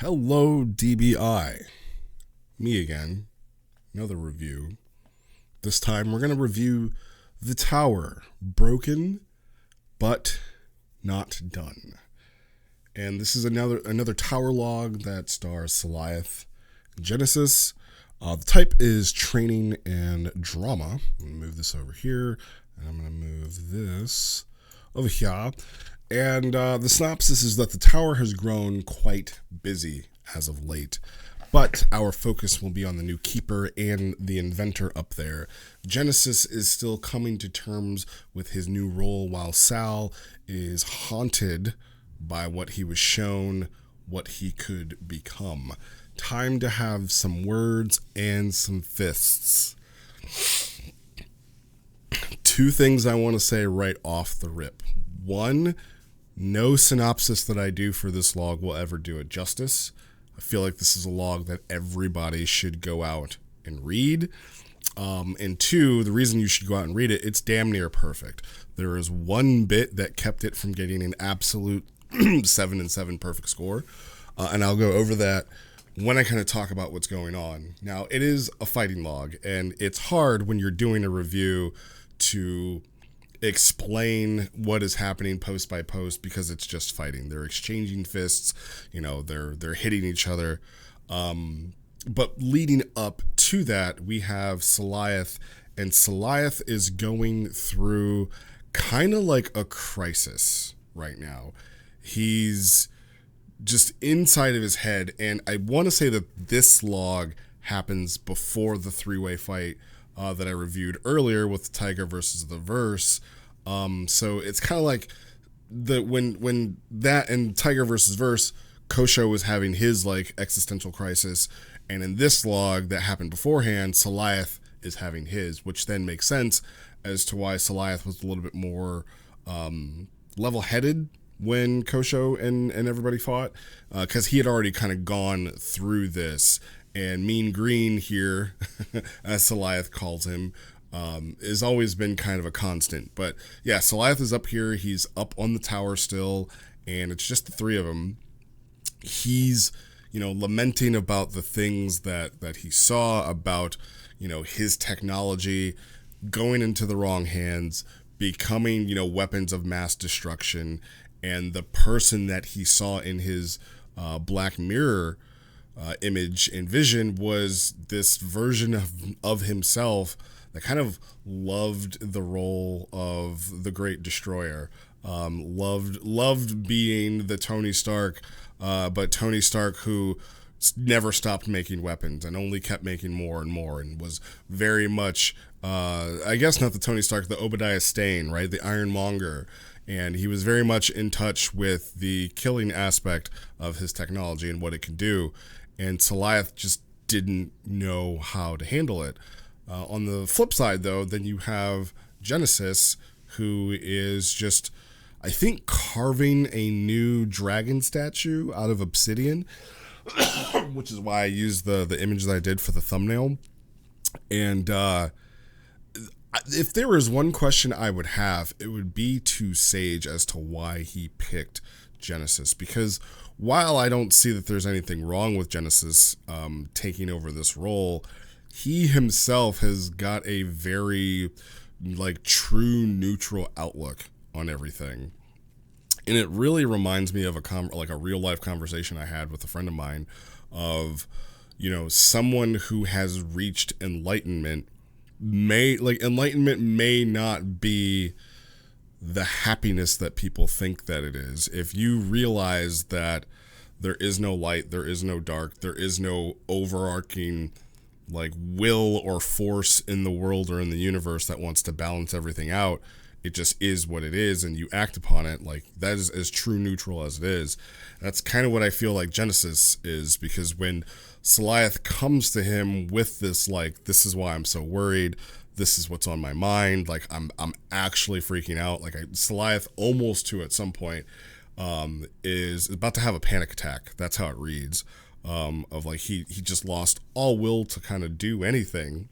Hello, DBI. Me again. Another review. This time we're going to review The Tower. Broken, but not done. And this is another tower log that stars Saliath Genesis. The type is training and drama. I'm going to move this over here. And I'm going to move this over here. And the synopsis is that the tower has grown quite busy as of late, but our focus will be on the new keeper and the inventor up there. Genesis is still coming to terms with his new role, while Sal is haunted by what he was shown, what he could become. Time to have some words and some fists. Two things I want to say right off the rip. One, no synopsis that I do for this log will ever do it justice. I feel like this is a log that everybody should go out and read. And two, the reason you should go out and read it, it's damn near perfect. There is one bit that kept it from getting an absolute 7-7 perfect score. And I'll go over that when I kind of talk about what's going on. Now, it is a fighting log, and it's hard when you're doing a review to explain what is happening post by post because it's just fighting. They're exchanging fists, they're hitting each other. But leading up to that, we have Saliath, and Saliath is going through kind of like a crisis right now. He's just inside of his head, and I want to say that this log happens before the three-way fight that I reviewed earlier with the Tiger versus the Verse. So it's kind of like when that and Tiger versus Verse, Kosho was having his like existential crisis, and in this log that happened beforehand, Saliath is having his, which then makes sense as to why Saliath was a little bit more level-headed when Kosho and everybody fought, because he had already kind of gone through this. And Mean Green here, as Saliath calls him, has always been kind of a constant. But yeah, Saliath is up here. He's up on the tower still, and it's just the three of them. He's, lamenting about the things that he saw, about, his technology going into the wrong hands, becoming, weapons of mass destruction. And the person that he saw in his Black Mirror image and vision was this version of himself that kind of loved the role of the Great Destroyer, loved being the Tony Stark, but Tony Stark who never stopped making weapons and only kept making more and more, and was very much, I guess not the Tony Stark, the Obadiah Stane, right, the Ironmonger. And he was very much in touch with the killing aspect of his technology and what it could do. And Saliath just didn't know how to handle it. On the flip side, though, then you have Genesis, who is just, I think, carving a new dragon statue out of obsidian, which is why I used the image that I did for the thumbnail. And if there was one question I would have, it would be to Sage as to why he picked Genesis. Because while I don't see that there's anything wrong with Genesis taking over this role, he himself has got a very true neutral outlook on everything. And it really reminds me of a real life conversation I had with a friend of mine of, someone who has reached enlightenment. Enlightenment may not be the happiness that people think that it is. If you realize that there is no light, there is no dark, there is no overarching will or force in the world or in the universe that wants to balance everything out, it just is what it is, and you act upon it, that is as true neutral as it is. That's kind of what I feel like Genesis is, because when Saliath comes to him with this, this is why I'm so worried, this is what's on my mind, I'm actually freaking out, Saliath almost to at some point is about to have a panic attack. That's how it reads, he just lost all will to kind of do anything,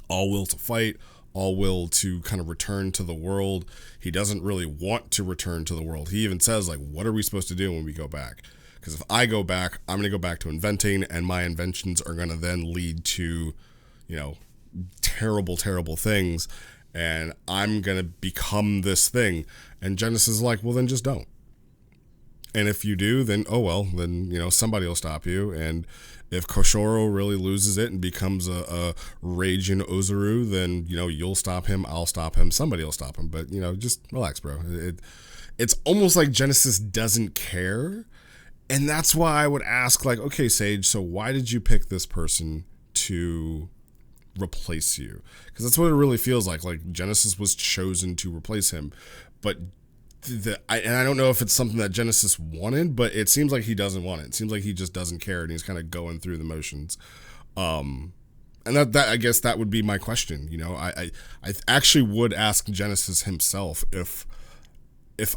all will to fight, all will to kind of return to the world. He doesn't really want to return to the world. He even says, what are we supposed to do when we go back? Because if I go back, I'm going to go back to inventing, and my inventions are going to then lead to, you know, terrible, terrible things, and I'm going to become this thing. And Genesis is like, well, then just don't. And if you do, then, oh, well, then, you know, somebody will stop you. And if Koshoro really loses it and becomes a raging Ozaru, then, you know, you'll stop him, I'll stop him, somebody will stop him. But, you know, just relax, bro. It's almost like Genesis doesn't care. And that's why I would ask, like, okay, Sage, so why did you pick this person to replace you? Because that's what it really feels like. Like, Genesis was chosen to replace him. But and I don't know if it's something that Genesis wanted, but it seems like he doesn't want it. It seems like he just doesn't care, and he's kind of going through the motions. And that I guess that would be my question. You know, I actually would ask Genesis himself if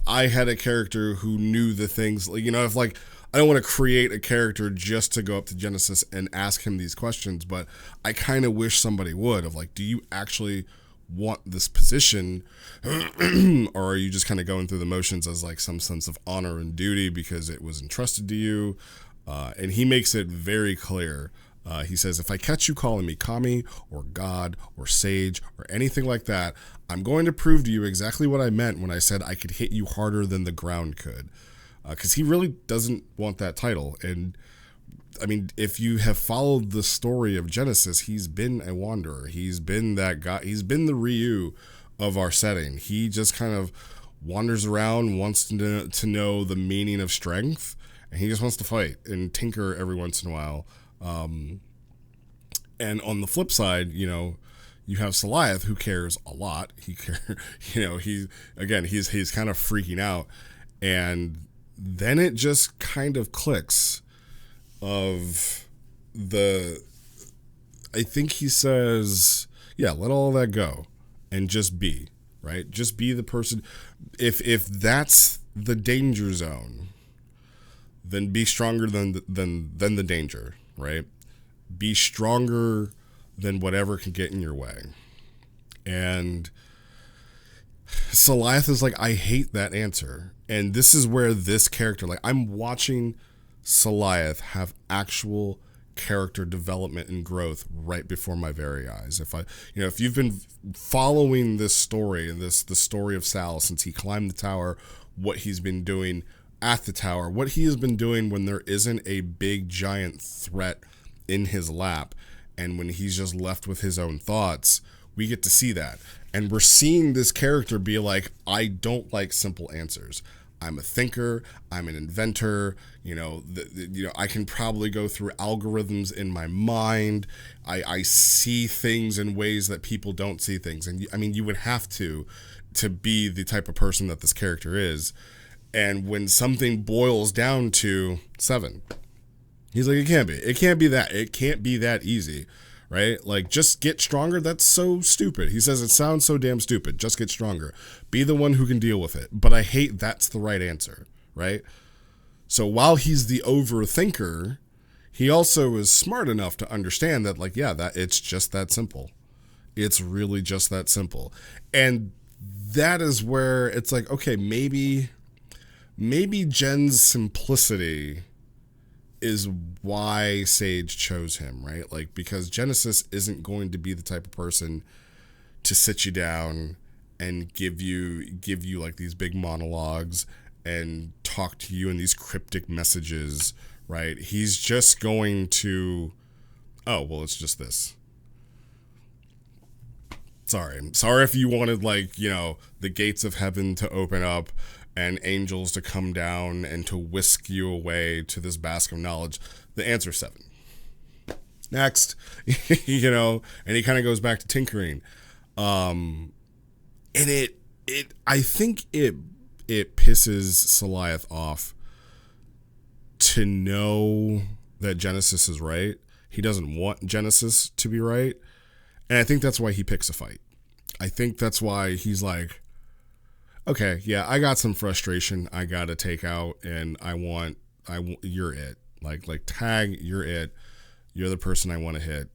I had a character who knew the things, you know, if like, I don't want to create a character just to go up to Genesis and ask him these questions, but I kind of wish somebody would, of like, do you actually want this position, or are you just kind of going through the motions as like some sense of honor and duty because it was entrusted to you? And he makes it very clear. He says, if I catch you calling me Kami or God or Sage or anything like that, I'm going to prove to you exactly what I meant when I said I could hit you harder than the ground could. Because he really doesn't want that title. And I mean, if you have followed the story of Genesis, he's been a wanderer. He's been that guy. He's been the Ryu of our setting. He just kind of wanders around, wants to know the meaning of strength, and he just wants to fight and tinker every once in a while. And on the flip side, you know, you have Saliath, who cares a lot. You know, he's kind of freaking out, and then it just kind of clicks. I think he says, yeah, let all that go and just be, right? Just be the person. If that's the danger zone, then be stronger than the danger, right? Be stronger than whatever can get in your way. And Saliath is like, I hate that answer. And this is where this character, like, I'm watching Saliath have actual character development and growth right before my very eyes. If you've been following this story and the story of Sal since he climbed the tower, what he's been doing at the tower, what he has been doing when there isn't a big giant threat in his lap, and when he's just left with his own thoughts, we get to see that. And we're seeing this character be like, I don't like simple answers. I'm a thinker. I'm an inventor. You know, I can probably go through algorithms in my mind. I see things in ways that people don't see things. And I mean, you would have to be the type of person that this character is. And when something boils down to 7, he's like, it can't be that. It can't be that easy. Right? Like, just get stronger. That's so stupid. He says it sounds so damn stupid. Just get stronger. Be the one who can deal with it. But I hate that's the right answer. Right? So while he's the overthinker, he also is smart enough to understand that, like, yeah, that it's just that simple. It's really just that simple. And that is where it's like, okay, maybe Jen's simplicity is why Sage chose him, right? Like, because Genesis isn't going to be the type of person to sit you down and give you like these big monologues and talk to you in these cryptic messages, right? He's just going to, oh, well, it's just this. Sorry if you wanted, like, you know, the gates of heaven to open up and angels to come down and to whisk you away to this bask of knowledge. The answer is 7. Next, you know, and he kind of goes back to tinkering. And I think it pisses Saliath off to know that Genesis is right. He doesn't want Genesis to be right. And I think that's why he picks a fight. I think that's why he's like, okay, yeah, I got some frustration I got to take out, and you're it. Like tag, you're it. You're the person I want to hit.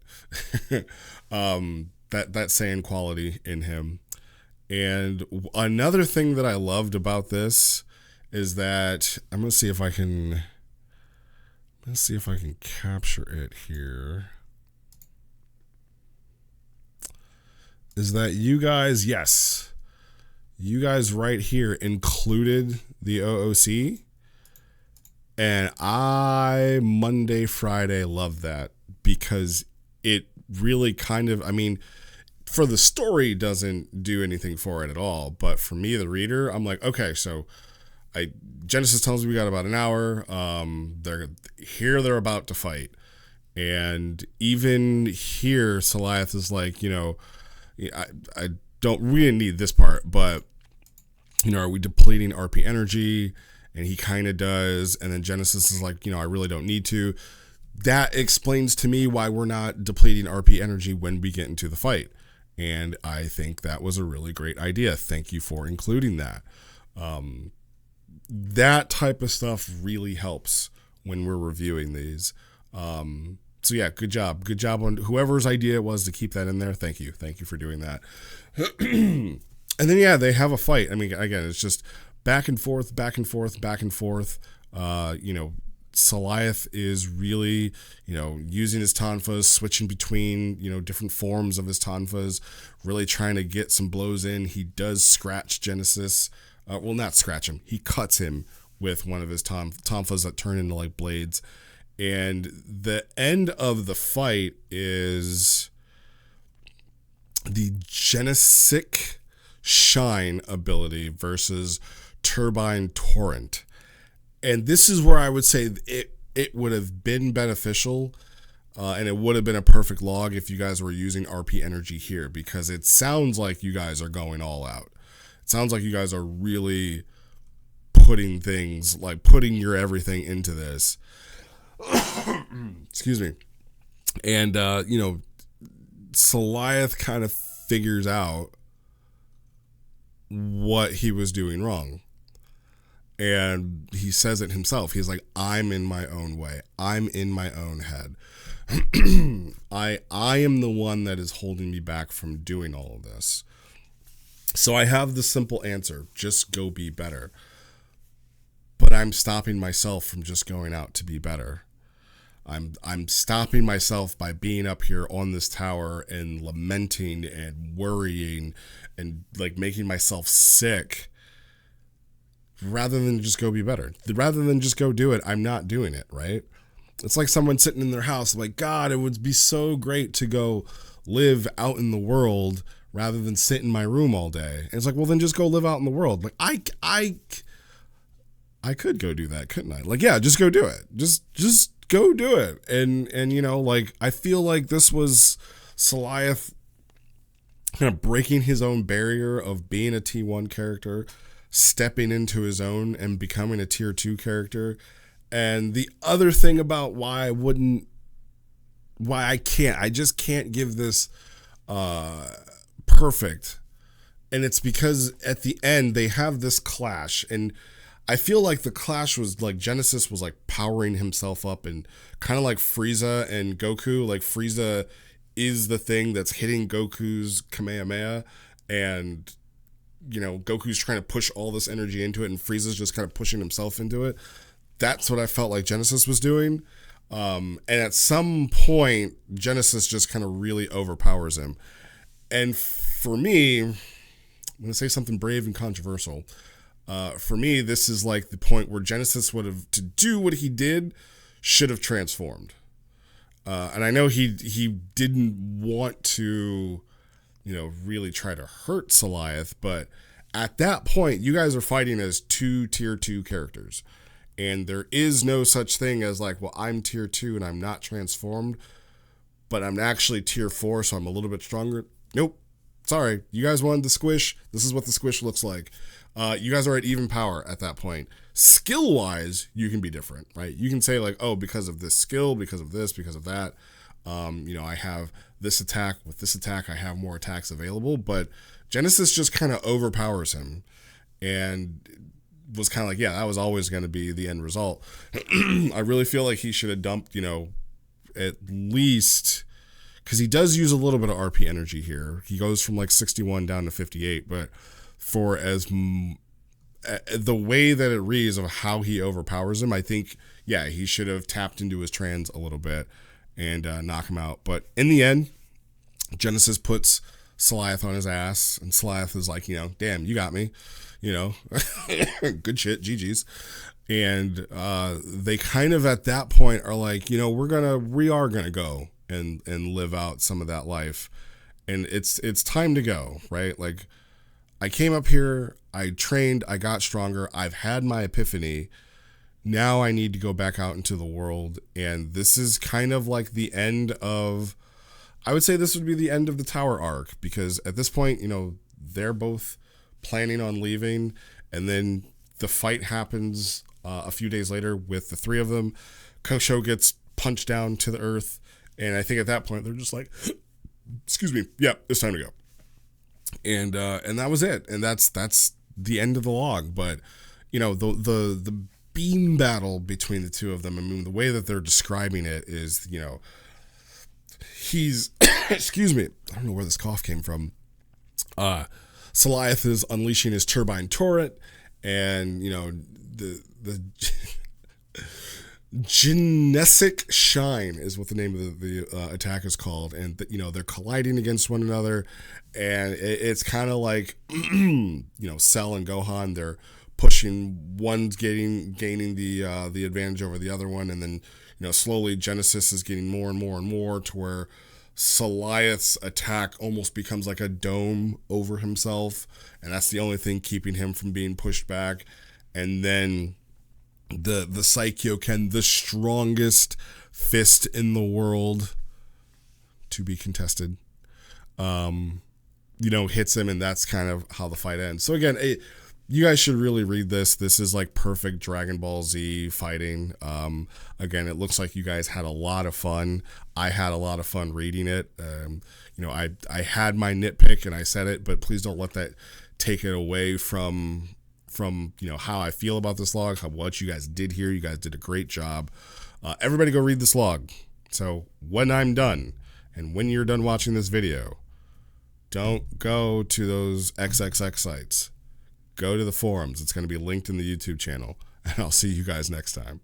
That sane quality in him. And another thing that I loved about this is that, I'm going to see if I can Let's see if I can capture it here. Is that you guys? Yes. You guys right here included the OOC. And I, Monday, Friday, love that because it really kind of, I mean, for the story doesn't do anything for it at all. But for me, the reader, I'm like, okay, so Genesis tells me we got about an hour. They're about to fight. And even here, Saliath is like, I don't really need this part, but, are we depleting RP energy? And he kind of does. And then Genesis is like, I really don't need to. That explains to me why we're not depleting RP energy when we get into the fight. And I think that was a really great idea. Thank you for including that. That type of stuff really helps when we're reviewing these. So yeah, good job. Good job on whoever's idea it was to keep that in there. Thank you. Thank you for doing that. And then, yeah, they have a fight. I mean, again, it's just back and forth, back and forth, back and forth. Saliath is really, using his tonfas, switching between, different forms of his tonfas, really trying to get some blows in. He does scratch Genesis. Well, not scratch him. He cuts him with one of his tonfas that turn into like blades. And the end of the fight is the Genesic Shine ability versus Turbine Torrent. And this is where I would say it would have been beneficial and it would have been a perfect log if you guys were using RP energy here, because it sounds like you guys are going all out. It sounds like you guys are really putting your everything into this. Excuse me. And, Saliath kind of figures out what he was doing wrong. And he says it himself. He's like, I'm in my own way. I'm in my own head. I am the one that is holding me back from doing all of this. So I have the simple answer. Just go be better. But I'm stopping myself from just going out to be better. I'm stopping myself by being up here on this tower and lamenting and worrying and like making myself sick rather than just go be better. Rather than just go do it, I'm not doing it, right? It's like someone sitting in their house like, God, it would be so great to go live out in the world rather than sit in my room all day. And it's like, well, then just go live out in the world. Like I could go do that, couldn't I? Like, yeah, just go do it. Just go do it. And I feel like this was Saliath kind of breaking his own barrier of being a T1 character, stepping into his own and becoming a tier 2 character. And the other thing about why I just can't give this perfect. And it's because at the end they have this clash, and I feel like the clash was like Genesis was like powering himself up and kind of like Frieza and Goku. Like Frieza is the thing that's hitting Goku's Kamehameha, and Goku's trying to push all this energy into it, and Frieza's just kind of pushing himself into it. That's what I felt like Genesis was doing. And at some point, Genesis just kind of really overpowers him. And for me, I'm going to say something brave and controversial. For me, this is like the point where Genesis would have, to do what he did, should have transformed. And I know he didn't want to, really try to hurt Saliath, but at that point, you guys are fighting as two tier 2 characters. And there is no such thing as like, well, I'm tier 2 and I'm not transformed, but I'm actually tier 4, so I'm a little bit stronger. Nope. Sorry. You guys wanted the squish. This is what the squish looks like. You guys are at even power at that point. Skill-wise, you can be different, right? You can say like, oh, because of this skill, because of this, because of that, I have this attack. With this attack, I have more attacks available. But Genesis just kind of overpowers him and was kind of like, yeah, that was always going to be the end result. I really feel like he should have dumped, at least, because he does use a little bit of RP energy here. He goes from like 61 down to 58, but for the way that it reads of how he overpowers him, I think yeah, he should have tapped into his trans a little bit and knock him out. But in the end, Genesis puts Saliath on his ass, and Saliath is like, damn, you got me, good shit, GG's. And they kind of at that point are like, we are gonna go and live out some of that life, and it's time to go, right? Like, I came up here, I trained, I got stronger, I've had my epiphany. Now I need to go back out into the world, and this is kind of like the end of, I would say this would be the end of the Tower arc, because at this point, they're both planning on leaving, and then the fight happens a few days later with the three of them. Kosho gets punched down to the earth, and I think at that point they're just like, excuse me, yeah, it's time to go. And that was it, and that's the end of the log. But the beam battle between the two of them, I mean, the way that they're describing it is, he's excuse me, I don't know where this cough came from. Saliath is unleashing his turbine turret, and the Genesic Shine is what the name of the attack is called, and they're colliding against one another, and it's kind of like Cell and Gohan, they're pushing, one's gaining the advantage over the other one, and then slowly Genesis is getting more and more and more to where Saliath's attack almost becomes like a dome over himself, and that's the only thing keeping him from being pushed back. And then the Saikyoken, the strongest fist in the world, to be contested, hits him, and that's kind of how the fight ends. So again, you guys should really read this. This is like perfect Dragon Ball Z fighting. Again, it looks like you guys had a lot of fun. I had a lot of fun reading it. I had my nitpick and I said it, but please don't let that take it away from how I feel about this log, what you guys did here. You guys did a great job. Everybody go read this log. So when I'm done, and when you're done watching this video, don't go to those XXX sites. Go to the forums. It's going to be linked in the YouTube channel, and I'll see you guys next time.